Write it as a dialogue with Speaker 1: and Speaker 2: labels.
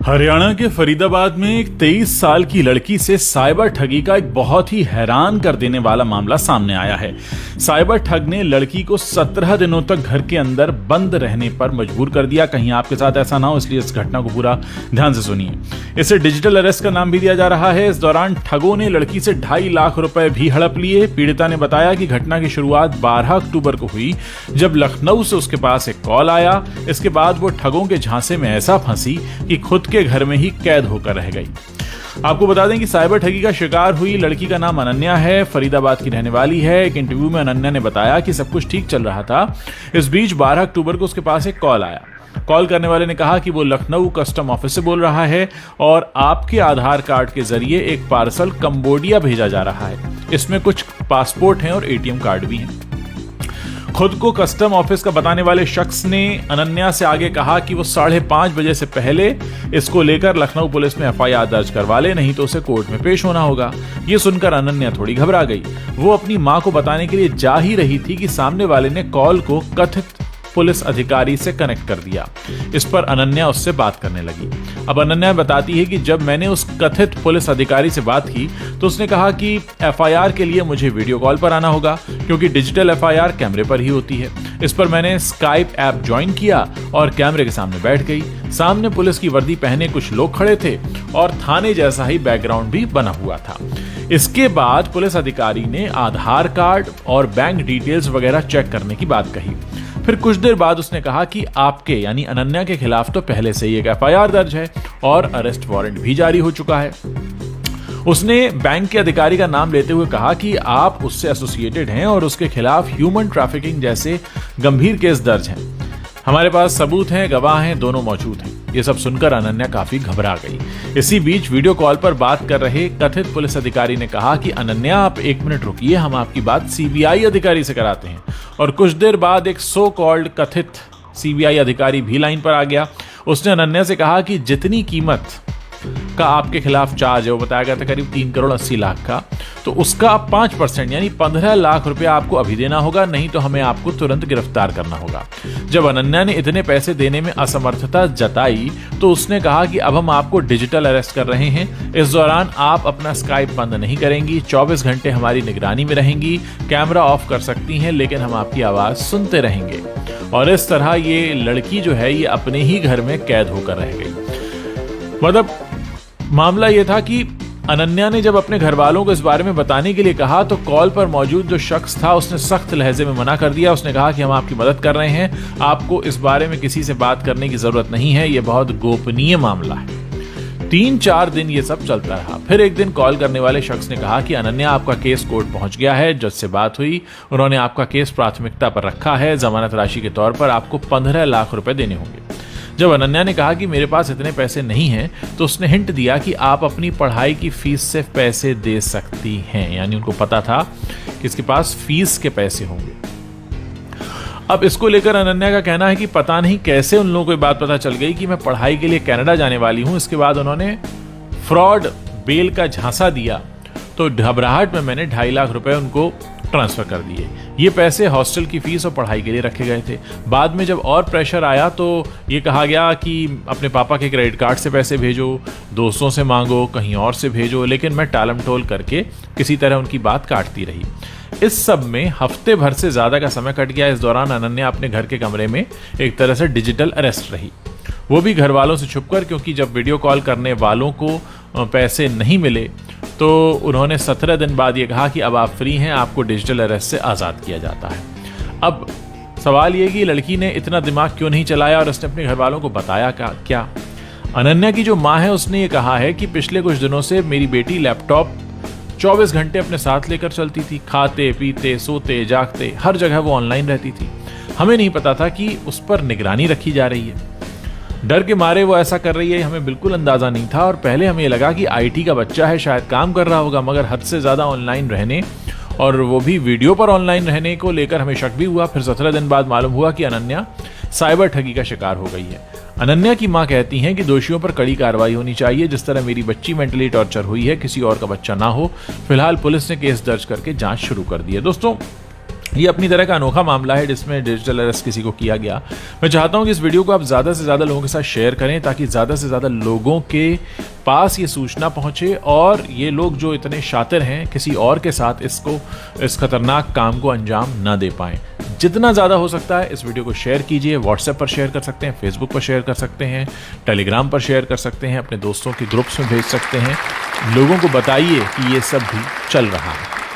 Speaker 1: हरियाणा के फरीदाबाद में एक 23 साल की लड़की से साइबर ठगी का एक बहुत ही हैरान कर देने वाला मामला सामने आया है। साइबर ठग ने लड़की को 17 दिनों तक घर के अंदर बंद रहने पर मजबूर कर दिया। कहीं आपके साथ ऐसा ना हो, इसलिए इस घटना को पूरा ध्यान से सुनिए। इसे डिजिटल अरेस्ट का नाम भी दिया जा रहा है। इस दौरान ठगों ने लड़की से 2.5 लाख रुपए भी हड़प लिए। पीड़िता ने बताया कि घटना की शुरुआत 12 अक्टूबर को हुई, जब लखनऊ से उसके पास एक कॉल आया। इसके बाद वो ठगों के झांसे में ऐसा फंसी कि खुद के घर में ही कैद होकर रह गई। आपको बता दें कि साइबर ठगी का शिकार हुई लड़की का नाम अनन्या है, फरीदाबाद की रहने वाली है। एक इंटरव्यू में अनन्या ने बताया कि सब कुछ ठीक चल रहा था। इस बीच 12 अक्टूबर को उसके पास एक कॉल आया। कॉल करने वाले ने कहा कि वो लखनऊ कस्टम ऑफिस से बोल रहा है और आपके आधार कार्ड के जरिए एक पार्सल कंबोडिया भेजा जा रहा है। इसमें कुछ पासपोर्ट हैं और एटीएम कार्ड भी हैं। खुद को कस्टम ऑफिस का बताने वाले शख्स ने अनन्या से आगे कहा कि वो 5:30 बजे से पहले इसको लेकर लखनऊ पुलिस में एफआईआर दर्ज करवा ले, नहीं तो उसे कोर्ट में पेश होना होगा। ये सुनकर अनन्या थोड़ी घबरा गई। वो अपनी मां को बताने के लिए जा ही रही थी कि सामने वाले ने कॉल को कथित पुलिस अधिकारी से कनेक्ट कर दिया। इस पर अनन्या उससे बात करने लगी। अब अनन्या बताती है कि जब मैंने उस कथित पुलिस अधिकारी से बात की तो उसने कहा कि एफआईआर के लिए मुझे वीडियो कॉल पर आना होगा, क्योंकि डिजिटल एफआईआर कैमरे पर ही होती है। इस पर मैंने स्काइप ऐप ज्वाइन किया और कैमरे के सामने बैठ गई। सामने पुलिस की वर्दी पहने कुछ लोग खड़े थे और थाने जैसा ही बैकग्राउंड भी बना हुआ था। इसके बाद पुलिस अधिकारी ने आधार कार्ड और बैंक डिटेल्स वगैरह चेक करने की बात कही। फिर कुछ देर बाद उसने कहा कि आपके यानी अनन्या के खिलाफ तो पहले से ही एक एफआईआर दर्ज है और अरेस्ट वारंट भी जारी हो चुका है। उसने बैंक के अधिकारी का नाम लेते हुए कहा कि आप उससे एसोसिएटेड हैं और उसके खिलाफ ह्यूमन ट्रैफिकिंग जैसे गंभीर केस दर्ज हैं। हमारे पास सबूत हैं, गवाह हैं, दोनों मौजूद हैं। ये सब सुनकर अनन्या काफी घबरा गई। इसी बीच वीडियो कॉल पर बात कर रहे कथित पुलिस अधिकारी ने कहा कि अनन्या आप 1 मिनट रुकिए, हम आपकी बात सीबीआई अधिकारी से कराते हैं। और कुछ देर बाद एक सो कॉल्ड कथित सीबीआई अधिकारी भी लाइन पर आ गया। उसने अनन्या से कहा कि जितनी कीमत का आपके खिलाफ चार्ज है, वो बताया गया था करीब 3 करोड़ 80 लाख का, तो उसका 5% यानी 15 लाख रुपया आपको अभी देना होगा, नहीं तो हमें आपको तुरंत गिरफ्तार करना होगा। जब अनन्या ने इतने पैसे देने में असमर्थता जताई तो उसने कहा कि अब हम आपको डिजिटल अरेस्ट कर रहे हैं। इस दौरान आप अपना स्काइप बंद नहीं करेंगी, 24 घंटे हमारी निगरानी में रहेंगी, कैमरा ऑफ कर सकती हैं लेकिन हम आपकी आवाज सुनते रहेंगे। और इस तरह ये लड़की जो है ये अपने ही घर में कैद होकर रह गई। मतलब मामला यह था कि अनन्या ने जब अपने घर वालों को इस बारे में बताने के लिए कहा तो कॉल पर मौजूद जो शख्स था उसने सख्त लहजे में मना कर दिया। उसने कहा कि हम आपकी मदद कर रहे हैं, आपको इस बारे में किसी से बात करने की जरूरत नहीं है, यह बहुत गोपनीय मामला है। 3-4 दिन ये सब चलता रहा। फिर एक दिन कॉल करने वाले शख्स ने कहा कि अनन्या आपका केस कोर्ट पहुंच गया है। जज से बात हुई, उन्होंने आपका केस प्राथमिकता पर रखा है, जमानत राशि के तौर पर आपको 15 लाख रुपए देने होंगे। जब अनन्या ने कहा कि मेरे पास इतने पैसे नहीं हैं तो उसने हिंट दिया कि आप अपनी पढ़ाई की फीस से पैसे दे सकती हैं, यानी उनको पता था कि इसके पास फीस के पैसे होंगे। अब इसको लेकर अनन्या का कहना है कि पता नहीं कैसे उन लोगों को ये बात पता चल गई कि मैं पढ़ाई के लिए कनाडा जाने वाली हूं। इसके बाद उन्होंने फ्रॉड बेल का झांसा दिया तो घबराहट में मैंने 2.5 लाख रुपए उनको ट्रांसफर कर दिए। ये पैसे हॉस्टल की फीस और पढ़ाई के लिए रखे गए थे। बाद में जब और प्रेशर आया तो ये कहा गया कि अपने पापा के क्रेडिट कार्ड से पैसे भेजो, दोस्तों से मांगो, कहीं और से भेजो, लेकिन मैं टालम टोल करके किसी तरह उनकी बात काटती रही। इस सब में हफ्ते भर से ज्यादा का समय कट गया। इस दौरान अनन्या अपने घर के कमरे में एक तरह से डिजिटल अरेस्ट रही, वो भी घर वालों से छुपकर, क्योंकि जब वीडियो कॉल करने वालों को पैसे नहीं मिले तो उन्होंने 17 दिन बाद ये कहा कि अब आप फ्री हैं, आपको डिजिटल अरेस्ट से आज़ाद किया जाता है। अब सवाल ये कि लड़की ने इतना दिमाग क्यों नहीं चलाया और उसने अपने घर वालों को बताया क्या? अनन्या की जो माँ है उसने ये कहा है कि पिछले कुछ दिनों से मेरी बेटी लैपटॉप 24 घंटे अपने साथ लेकर चलती थी, खाते पीते सोते जागते हर जगह वो ऑनलाइन रहती थी। हमें नहीं पता था कि उस पर निगरानी रखी जा रही है। डर के मारे वो ऐसा कर रही है, हमें बिल्कुल अंदाजा नहीं था। और पहले हमें लगा कि आईटी का बच्चा है, शायद काम कर रहा होगा, मगर हद से ज्यादा ऑनलाइन रहने और वो भी वीडियो पर ऑनलाइन रहने को लेकर हमें शक भी हुआ। फिर 17 दिन बाद मालूम हुआ कि अनन्या साइबर ठगी का शिकार हो गई है। अनन्या की मां कहती हैं कि दोषियों पर कड़ी कार्रवाई होनी चाहिए। जिस तरह मेरी बच्ची मेंटली टॉर्चर हुई है, किसी और का बच्चा ना हो। फिलहाल पुलिस ने केस दर्ज करके जांच शुरू कर दी है। दोस्तों, ये अपनी तरह का अनोखा मामला है जिसमें डिजिटल अरेस्ट किसी को किया गया। मैं चाहता हूं कि इस वीडियो को आप ज़्यादा से ज़्यादा लोगों के साथ शेयर करें ताकि ज़्यादा से ज़्यादा लोगों के पास ये सूचना पहुंचे और ये लोग जो इतने शातिर हैं किसी और के साथ इस खतरनाक काम को अंजाम ना दे पाएं। जितना ज़्यादा हो सकता है इस वीडियो को शेयर कीजिए। व्हाट्सएप पर शेयर कर सकते हैं, फेसबुक पर शेयर कर सकते हैं, टेलीग्राम पर शेयर कर सकते हैं, अपने दोस्तों के ग्रुप्स में भेज सकते हैं। लोगों को बताइए कि ये सब भी चल रहा है।